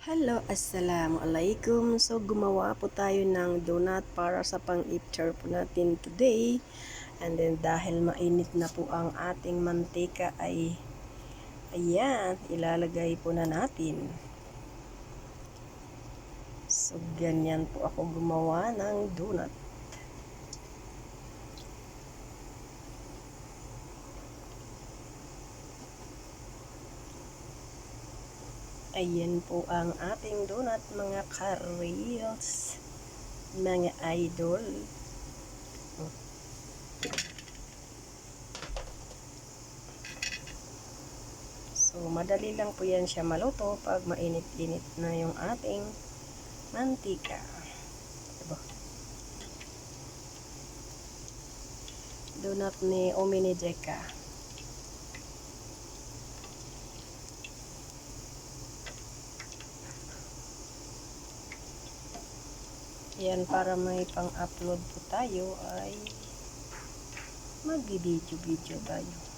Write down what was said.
Hello, assalamualaikum. So, gumawa po tayo ng donut para sa pang-iftar po natin today. And then, dahil mainit na po ang ating mantika ay, ayan, ilalagay po na natin. So, ganyan po ako gumawa ng donut. Ayan po ang ating donut, mga ka-reels, mga idol. So, madali lang po yan siya maluto pag mainit-init na yung ating mantika. Diba? Donut ni Omini Jeka. Yan, para may pang-upload po tayo ay mag-video-video tayo.